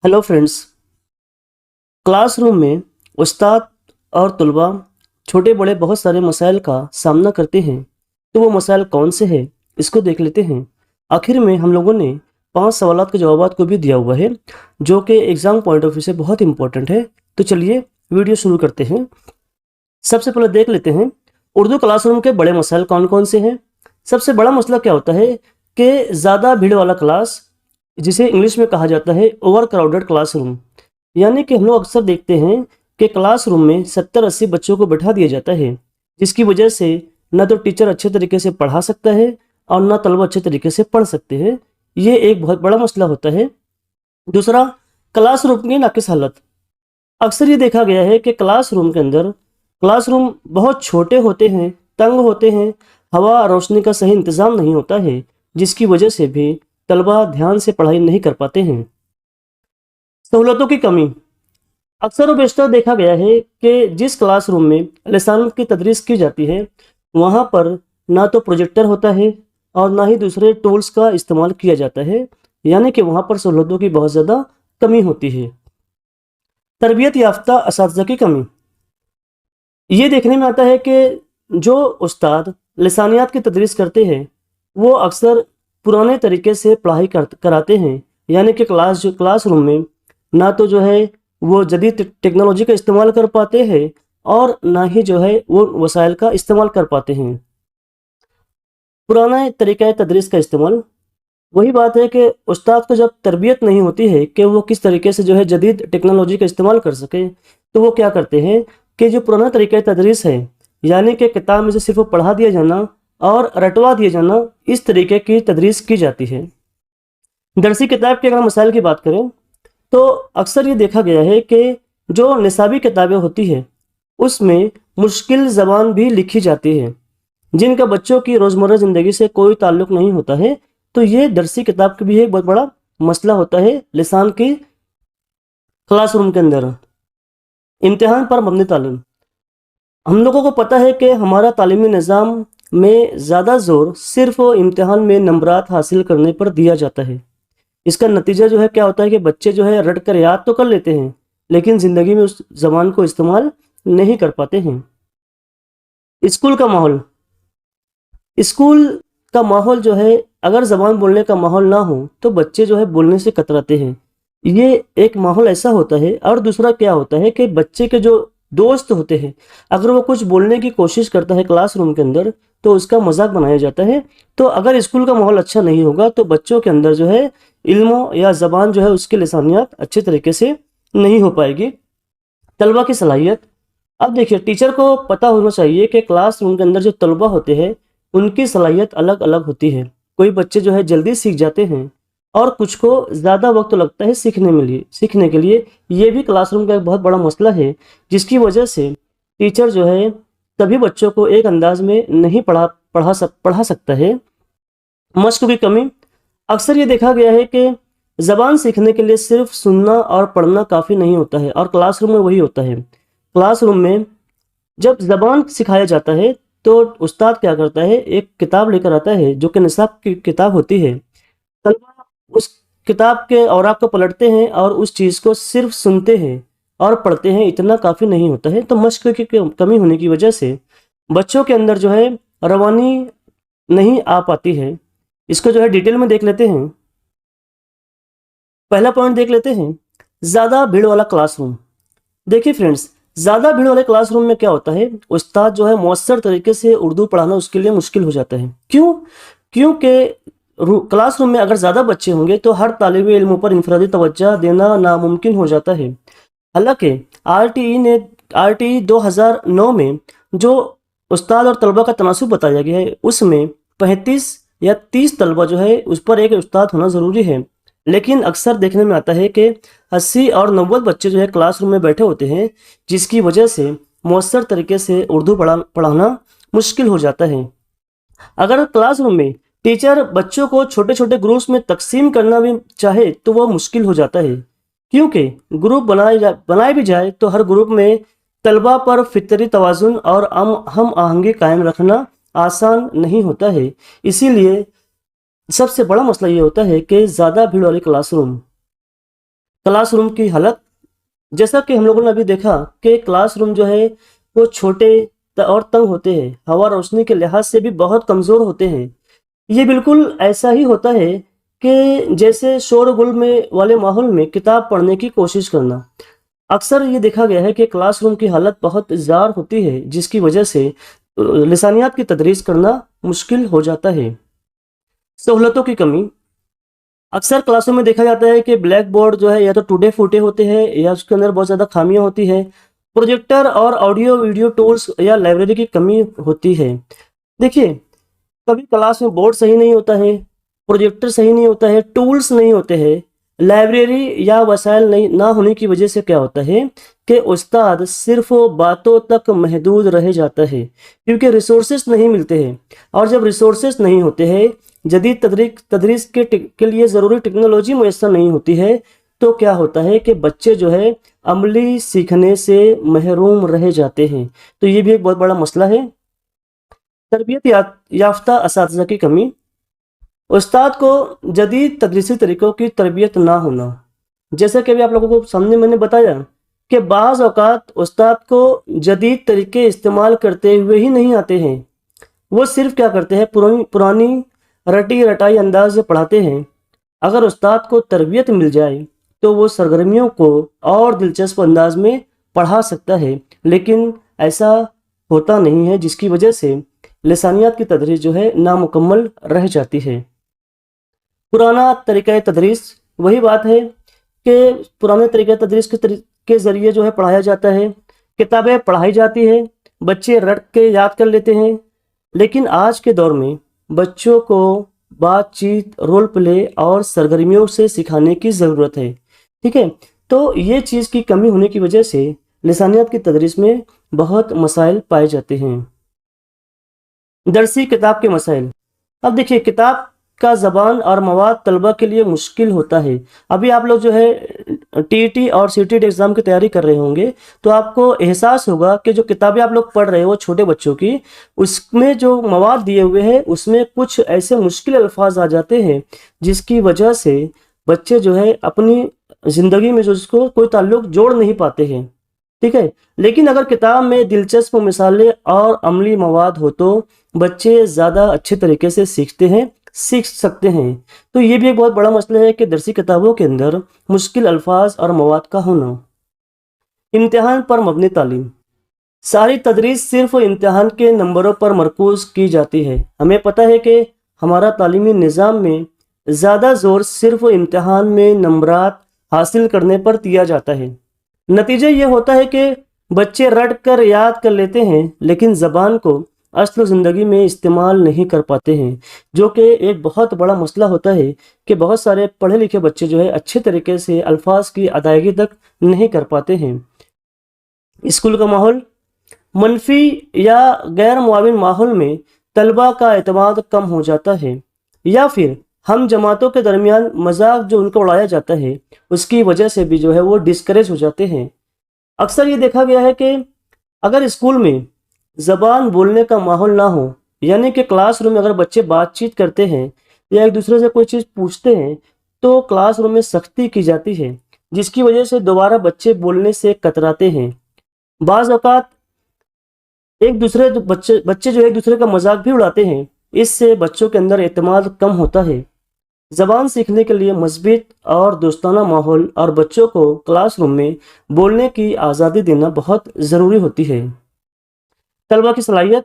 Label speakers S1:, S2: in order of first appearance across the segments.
S1: Hello friends. Class room में उस्ताद और तलबा छोटे बड़े बहुत सारे मसाइल का सामना करते हैं। तो वो मसाइल कौन से हैं इसको देख लेते हैं। आखिर में हम लोगों ने 5 सवालात के जवाबात को भी दिया हुआ है जो कि एग्ज़ाम पॉइंट ऑफ व्यू से बहुत इंपॉर्टेंट है। तो चलिए वीडियो शुरू करते हैं। सबसे पहले देख लेते हैं उर्दू क्लासरूम के बड़े मसाइल कौन कौन से हैं। सबसे बड़ा मसला क्या होता है कि ज़्यादा भीड़ वाला क्लास, जिसे इंग्लिश में कहा जाता है ओवर क्राउडेड क्लासरूम। यानी कि हम लोग अक्सर देखते हैं कि क्लासरूम में 70-80 बच्चों को बैठा दिया जाता है, जिसकी वजह से न तो टीचर अच्छे तरीके से पढ़ा सकता है और न तलबा अच्छे तरीके से पढ़ सकते हैं। ये एक बहुत बड़ा मसला होता है। दूसरा, क्लासरूम की नाकिस हालत। अक्सर ये देखा गया है कि क्लासरूम बहुत छोटे होते हैं, तंग होते हैं, हवा रोशनी का सही इंतज़ाम नहीं होता है, जिसकी वजह से भी तलबा ध्यान से पढ़ाई नहीं कर पाते हैं। सहूलतों की कमी। अक्सर व बेशतर देखा गया है कि जिस क्लासरूम में लिसानत की तदरीस की जाती है वहाँ पर ना तो प्रोजेक्टर होता है और ना ही दूसरे टूल्स का इस्तेमाल किया जाता है, यानी कि वहाँ पर सहूलतों की बहुत ज़्यादा कमी होती है। तरबियत याफ्ता असातिज़ा की कमी। ये देखने में आता है कि जो उस्ताद लिसानियात की तदरीस करते हैं वो अक्सर पुराने तरीके से पढ़ाई कराते हैं, यानी कि क्लासरूम में ना तो जो है वो जदीद टेक्नोलॉजी का इस्तेमाल कर पाते हैं और ना ही जो है वो वसाइल का इस्तेमाल कर पाते हैं। पुराना तरीका तदरीस का इस्तेमाल, वही बात है कि उस्ताद को जब तरबियत नहीं होती है कि वो किस तरीके से जो है जदीद टेक्नोलॉजी का इस्तेमाल कर सके, तो वो क्या करते हैं कि जो पुराना तरीका तदरीस है, यानी कि किताब में से सिर्फ पढ़ा दिया जाना और रटवा दिया जाना, इस तरीके की तदरीस की जाती है। दरसी किताब के अगर मसाइल की बात करें तो अक्सर ये देखा गया है कि जो निसाबी किताबें होती है उसमें मुश्किल ज़बान भी लिखी जाती है जिनका बच्चों की रोज़मर्रा ज़िंदगी से कोई ताल्लुक़ नहीं होता है। तो ये दरसी किताब का भी एक बहुत बड़ा मसला होता है लिसान की क्लासरूम के अंदर। इम्तिहान पर मबनी तालीम। हम लोगों को पता है कि हमारा तालीमी निज़ाम में ज़्यादा ज़ोर सिर्फ इम्तिहान में नंबरात हासिल करने पर दिया जाता है। इसका नतीजा जो है क्या होता है कि बच्चे जो है रट कर याद तो कर लेते हैं लेकिन ज़िंदगी में उस ज़बान को इस्तेमाल नहीं कर पाते हैं। स्कूल का माहौल जो है, अगर ज़बान बोलने का माहौल ना हो तो बच्चे जो है बोलने से कतराते हैं। ये एक माहौल ऐसा होता है। और दूसरा क्या होता है कि बच्चे के जो दोस्त होते हैं, अगर वो कुछ बोलने की कोशिश करता है क्लासरूम के अंदर तो उसका मजाक बनाया जाता है। तो अगर स्कूल का माहौल अच्छा नहीं होगा तो बच्चों के अंदर जो है इल्मो या ज़बान जो है उसकी लिसानियत अच्छे तरीके से नहीं हो पाएगी। तलबा की सलाहियत। अब देखिए, टीचर को पता होना चाहिए कि क्लासरूम के अंदर जो तलबा होते हैं उनकी सलाहियत अलग अलग होती है। कोई बच्चे जो है जल्दी सीख जाते हैं और कुछ को ज़्यादा वक्त लगता है सीखने के लिए। ये भी क्लासरूम का एक बहुत बड़ा मसला है, जिसकी वजह से टीचर जो है सभी बच्चों को एक अंदाज में नहीं पढ़ा सकता है। मश्क की कमी। अक्सर ये देखा गया है कि ज़बान सीखने के लिए सिर्फ सुनना और पढ़ना काफ़ी नहीं होता है, और क्लासरूम में वही होता है। क्लासरूम में जब ज़बान सिखाया जाता है तो उस्ताद क्या करता है, एक किताब लेकर आता है जो कि निसाब की किताब होती है। तलबा उस किताब के औराक को पलटते हैं और उस चीज़ को सिर्फ सुनते हैं और पढ़ते हैं, इतना काफ़ी नहीं होता है। तो मश्क की कमी होने की वजह से बच्चों के अंदर जो है रवानी नहीं आ पाती है। इसको जो है डिटेल में देख लेते हैं। पहला पॉइंट देख लेते हैं, ज़्यादा भीड़ वाला क्लासरूम। देखिए फ्रेंड्स, ज़्यादा भीड़ वाले क्लासरूम में क्या होता है, उस्ताद जो है मौसर तरीके से उर्दू पढ़ाना उसके लिए मुश्किल हो जाता है। क्योंकि क्लासरूम में अगर ज़्यादा बच्चे होंगे तो हर तालिब इल्म पर इंफरादी तवज्जो देना नामुमकिन हो जाता है। हालांकि आरटीई 2009 में जो उस्ताद और तलबा का तनासुब बताया गया है उसमें 35 या 30 तलबा जो है उस पर एक उस्ताद होना ज़रूरी है। लेकिन अक्सर देखने में आता है कि 80 और 90 बच्चे जो है क्लासरूम में बैठे होते हैं, जिसकी वजह से मौसर तरीके से उर्दू पढ़ाना मुश्किल हो जाता है। अगर क्लासरूम में टीचर बच्चों को छोटे छोटे ग्रुप्स में तकसीम करना भी चाहे तो वह मुश्किल हो जाता है, क्योंकि ग्रुप बनाए भी जाए तो हर ग्रुप में तलबा पर फितरी तवाज़ुन और हम आहंगी कायम रखना आसान नहीं होता है। इसीलिए सबसे बड़ा मसला ये होता है कि ज़्यादा भीड़ वाले क्लासरूम। क्लास रूम की हालत, जैसा कि हम लोगों ने अभी देखा कि क्लास रूम जो है वो छोटे और तंग होते हैं, हवा रोशनी के लिहाज से भी बहुत कमज़ोर होते हैं। ये बिल्कुल ऐसा ही होता है कि जैसे शोरगुल में वाले माहौल में किताब पढ़ने की कोशिश करना। अक्सर ये देखा गया है कि क्लासरूम की हालत बहुत ज़ार होती है, जिसकी वजह से लिसानियात की तदरीस करना मुश्किल हो जाता है। सहूलतों की कमी, अक्सर क्लासों में देखा जाता है कि ब्लैक बोर्ड जो है या तो टूटे फूटे होते हैं या उसके अंदर बहुत ज़्यादा खामियां होती है। प्रोजेक्टर और ऑडियो वीडियो टूल्स या लाइब्रेरी की कमी होती है। देखिए, कभी क्लास में बोर्ड सही नहीं होता है, प्रोजेक्टर सही नहीं होता है, टूल्स नहीं होते हैं, लाइब्रेरी या वसाइल नहीं ना होने की वजह से क्या होता है कि उस्ताद सिर्फ बातों तक महदूद रह जाता है, क्योंकि रिसोर्सेज नहीं मिलते हैं। और जब रिसोर्सेज नहीं होते हैं, जदीद तदरीस के लिए ज़रूरी टेक्नोलॉजी मैसर नहीं होती है, तो क्या होता है कि बच्चे जो है अमली सीखने से महरूम रह जाते हैं। तो ये भी एक बहुत बड़ा मसला है। तरबियत याफ्ता असातिज़ा की कमी, उस्ताद को जदीद तदरीसी तरीक़ों की तरबियत ना होना। जैसा कि अभी आप लोगों को सामने मैंने बताया कि बाज़ औक़ात उस्ताद को जदीद तरीक़े इस्तेमाल करते हुए ही नहीं आते हैं। वो सिर्फ़ क्या करते हैं, पुरानी रटी रटाई अंदाज से पढ़ाते हैं। अगर उस्ताद को तरबियत मिल जाए तो वो सरगर्मियों को और दिलचस्प अंदाज में पढ़ा सकता है, लेकिन ऐसा होता नहीं है, जिसकी वजह से लिसानियात की तदरीस जो है नामुकम्मल रह जाती है। पुराना तरीक़ा तदरीस, वही बात है कि पुराने तरीक़ा तदरीस के ज़रिए जो है पढ़ाया जाता है, किताबें पढ़ाई जाती है, बच्चे रट के याद कर लेते हैं। लेकिन आज के दौर में बच्चों को बातचीत, रोल प्ले और सरगर्मियों से सिखाने की ज़रूरत है। ठीक है, तो ये चीज़ की कमी होने की वजह से लिसानियात की तदरीस में बहुत मसाइल पाए जाते हैं। दरसी किताब के मसाइल, अब देखिए, किताब का ज़बान और मवाद तलबा के लिए मुश्किल होता है। अभी आप लोग जो है टीईटी और सीटीईटी एग्ज़ाम की तैयारी कर रहे होंगे, तो आपको एहसास होगा कि जो किताबें आप लोग पढ़ रहे हो छोटे बच्चों की, उसमें जो मवाद दिए हुए हैं उसमें कुछ ऐसे मुश्किल अल्फाज आ जाते हैं जिसकी वजह से बच्चे जो है अपनी ज़िंदगी में जो उसको कोई ताल्लुक़ जोड़ नहीं पाते हैं। ठीक है, लेकिन अगर किताब में दिलचस्प मिसालें और अमली मवाद हो तो बच्चे ज़्यादा अच्छे तरीके से सीख सकते हैं। तो ये भी एक बहुत बड़ा मसला है कि दरसी किताबों के अंदर मुश्किल अल्फाज और मवाद का होना। इम्तिहान पर मबनी तालीम, सारी तदरीस सिर्फ इम्तिहान के नंबरों पर मरकूज़ की जाती है। हमें पता है कि हमारा तालीमी निज़ाम में ज़्यादा ज़ोर सिर्फ इम्तिहान में नंबरात हासिल करने पर दिया जाता है। नतीजा ये होता है कि बच्चे रट कर याद कर लेते हैं, लेकिन ज़बान को असल ज़िंदगी में इस्तेमाल नहीं कर पाते हैं, जो कि एक बहुत बड़ा मसला होता है कि बहुत सारे पढ़े लिखे बच्चे जो है अच्छे तरीके से अल्फाज की अदायगी तक नहीं कर पाते हैं। स्कूल का माहौल, मनफी या गैर मुआविन माहौल में तलबा का एतमाद कम हो जाता है, या फिर हम जमातों के दरमियान मजाक जो उनको उड़ाया जाता है उसकी वजह से भी जो है वो डिस्करेज हो जाते हैं। अक्सर ये देखा गया है कि अगर स्कूल में ज़बान बोलने का माहौल ना हो, यानी कि क्लासरूम में अगर बच्चे बातचीत करते हैं या एक दूसरे से कोई चीज़ पूछते हैं, तो क्लासरूम में सख्ती की जाती है, जिसकी वजह से दोबारा बच्चे बोलने से कतराते हैं। बाज़ औक़ात बच्चे जो एक दूसरे का मजाक भी उड़ाते हैं, इससे बच्चों के अंदर एतमाद कम होता है। ज़बान सीखने के लिए मस्बत और दोस्ताना माहौल और बच्चों को क्लासरूम में बोलने की आज़ादी देना बहुत ज़रूरी होती है। तलबा की सलाहियत,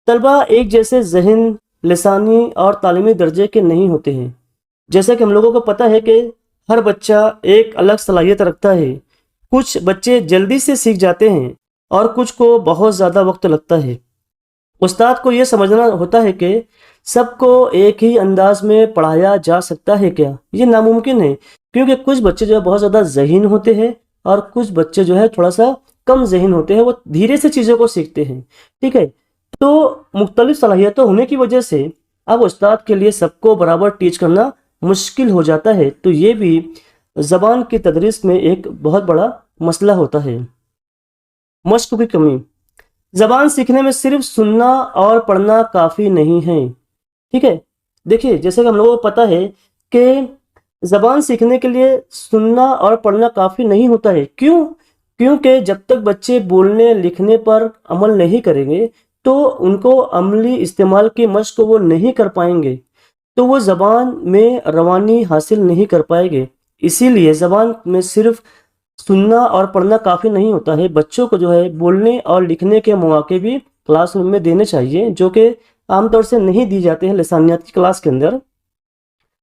S1: तलबा एक जैसे जहन, लिसानी और तालीमी दर्जे के नहीं होते हैं। जैसा कि हम लोगों को पता है कि हर बच्चा एक अलग सलाहियत रखता है। कुछ बच्चे जल्दी से सीख जाते हैं और कुछ को बहुत ज़्यादा वक्त लगता है। उस्ताद को ये समझना होता है कि सबको एक ही अंदाज में पढ़ाया जा सकता है क्या? ये नामुमकिन है, क्योंकि कुछ बच्चे जो है बहुत ज़्यादा ज़हीन होते हैं और कुछ बच्चे जो है थोड़ा सा कम ज़हीन होते हैं, वो धीरे से चीज़ों को सीखते हैं। ठीक है, तो मुख्तलिफ सलाहियतों होने की वजह से अब उस्ताद के लिए सबको बराबर टीच करना मुश्किल हो जाता है। तो ये भी ज़बान की तदरीस में एक बहुत बड़ा मसला होता है। मश्क की कमी, ज़बान सीखने में सिर्फ सुनना और पढ़ना काफ़ी नहीं है। ठीक है, देखिए, जैसे कि हम लोगों को पता है कि زبان سیکھنے کے لیے سننا اور پڑھنا کافی نہیں ہوتا ہے. کیوں؟ کیونکہ جب تک بچے بولنے لکھنے پر عمل نہیں کریں گے تو ان کو عملی استعمال کی مشق وہ نہیں کر پائیں گے، تو وہ زبان میں روانی حاصل نہیں کر پائے گے. اسی لیے زبان میں صرف سننا اور پڑھنا کافی نہیں ہوتا ہے، بچوں کو جو ہے بولنے اور لکھنے کے مواقع بھی کلاس روم میں دینے چاہیے، جو کہ عام طور سے نہیں دی جاتے ہیں لسانیات کی کلاس کے اندر.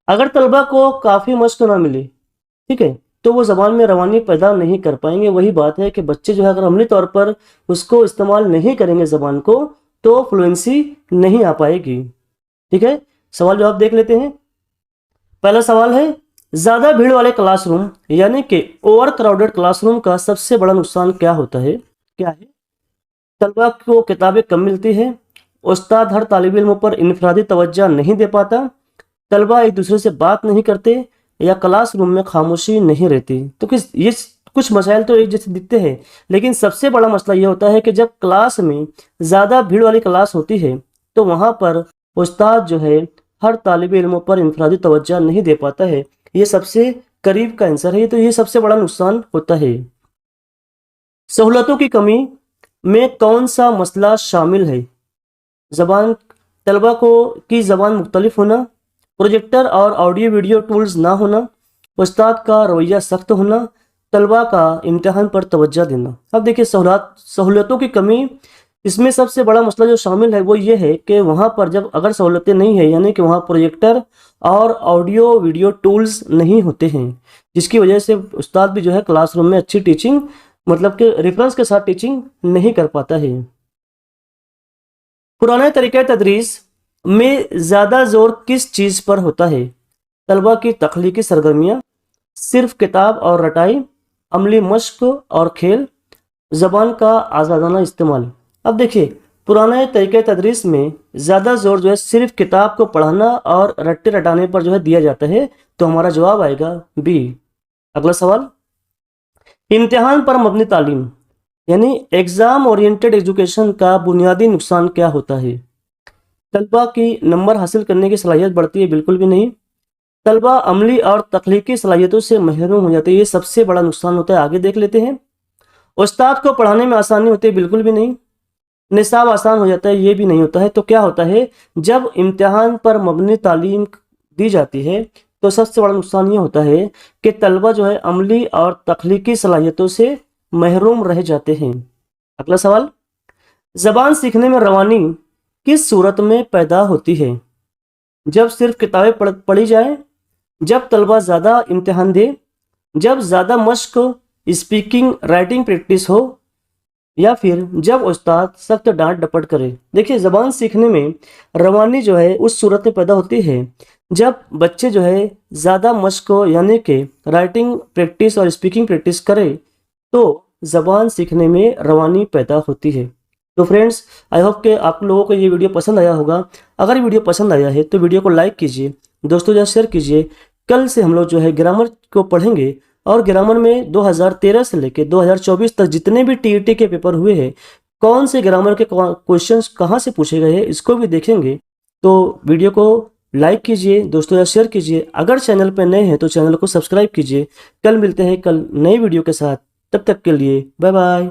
S1: اگر طلبہ کو کافی مشق نہ ملے، ٹھیک ہے، تو وہ زبان میں روانی پیدا نہیں کر پائیں گے. وہی بات ہے کہ بچے جو ہے اگر عملی طور پر اس کو استعمال نہیں کریں گے زبان کو، تو فلوئنسی نہیں آ پائے گی. ٹھیک ہے، سوال جواب دیکھ لیتے ہیں. پہلا سوال ہے، زیادہ بھیڑ والے کلاس روم یعنی کہ اوور کراؤڈڈ کلاس روم کا سب سے بڑا نقصان کیا ہوتا ہے؟ کیا ہے؟ طلبہ کو کتابیں کم ملتی ہے، استاد ہر طالب علم پر انفرادی توجہ نہیں دے پاتا، طلبہ ایک دوسرے سے بات نہیں کرتے، یا کلاس روم میں خاموشی نہیں رہتی. تو یہ کچھ مسائل تو ایک جیسے دکھتے ہیں، لیکن سب سے بڑا مسئلہ یہ ہوتا ہے کہ جب کلاس میں زیادہ بھیڑ والی کلاس ہوتی ہے تو وہاں پر استاد جو ہے ہر طالب علم پر انفرادی توجہ نہیں دے پاتا ہے. یہ سب سے قریب کا آنسر ہے، تو یہ سب سے بڑا نقصان ہوتا ہے. سہولتوں کی کمی میں کون سا مسئلہ شامل ہے؟ زبان، طلبہ کی زبان مختلف ہونا، پروجیکٹر اور آڈیو ویڈیو ٹولز نہ ہونا، استاد کا رویہ سخت ہونا، طلبہ کا امتحان پر توجہ دینا. اب دیکھیں سہولتوں کی کمی، اس میں سب سے بڑا مسئلہ جو شامل ہے وہ یہ ہے کہ وہاں پر جب اگر سہولتیں نہیں ہیں، یعنی کہ وہاں پروجیکٹر اور آڈیو ویڈیو ٹولز نہیں ہوتے ہیں، جس کی وجہ سے استاد بھی جو ہے کلاس روم میں اچھی ٹیچنگ، مطلب کہ ریفرنس کے ساتھ ٹیچنگ نہیں کر پاتا ہے. پرانے طریقہ تدریس میں زیادہ زور کس چیز پر ہوتا ہے؟ طلبہ کی تخلیقی سرگرمیاں، صرف کتاب اور رٹائی، عملی مشق اور کھیل، زبان کا آزادانہ استعمال. اب دیکھیے، پرانے طریقہ تدریس میں زیادہ زور جو ہے صرف کتاب کو پڑھانا اور رٹے رٹانے پر جو ہے دیا جاتا ہے، تو ہمارا جواب آئے گا بی. اگلا سوال، امتحان پر مبنی تعلیم یعنی ایگزام اورینٹڈ ایجوکیشن کا بنیادی نقصان کیا ہوتا ہے؟ طلبہ کی نمبر حاصل کرنے کی صلاحیت بڑھتی ہے؟ بالکل بھی نہیں. طلبہ عملی اور تخلیقی صلاحیتوں سے محروم ہو جاتے ہیں، یہ سب سے بڑا نقصان ہوتا ہے. آگے دیکھ لیتے ہیں. استاد کو پڑھانے میں آسانی ہوتی ہے؟ بالکل بھی نہیں. نصاب آسان ہو جاتا ہے؟ یہ بھی نہیں ہوتا ہے. تو کیا ہوتا ہے، جب امتحان پر مبنی تعلیم دی جاتی ہے تو سب سے بڑا نقصان یہ ہوتا ہے کہ طلبہ جو ہے عملی اور تخلیقی صلاحیتوں سے محروم رہ جاتے ہیں. اگلا سوال، زبان سیکھنے میں روانی کس صورت میں پیدا ہوتی ہے؟ جب صرف کتابیں پڑھی جائیں، جب طلبہ زیادہ امتحان دے، جب زیادہ مشق اسپیکنگ رائٹنگ پریکٹس ہو، یا پھر جب استاد سخت ڈانٹ ڈپٹ کرے. دیکھیے، زبان سیکھنے میں روانی جو ہے اس صورت میں پیدا ہوتی ہے جب بچے جو ہے زیادہ مشق یعنی کہ رائٹنگ پریکٹس اور اسپیکنگ پریکٹس کرے تو زبان سیکھنے میں روانی پیدا ہوتی ہے. تو فرینڈس، آئی ہوپ کہ آپ لوگوں کو یہ ویڈیو پسند آیا ہوگا. اگر ویڈیو پسند آیا ہے تو ویڈیو کو لائک کیجیے، دوستوں جو شیئر کیجیے. کل سے ہم لوگ جو ہے گرامر کو پڑھیں گے، اور گرامر میں 2013 سے لے کے 2024 تک جتنے بھی ٹی ای ٹی کے پیپر ہوئے ہیں، کون سے گرامر کے کوشچنس کہاں سے پوچھے گئے ہیں، اس کو بھی دیکھیں گے. تو ویڈیو کو لائک کیجیے، دوستوں یا شیئر کیجیے. اگر چینل پہ نئے ہیں تو چینل کو سبسکرائب کیجیے. کل ملتے ہیں کل نئی ویڈیو کے ساتھ، تب تک کے لیے بائے بائے.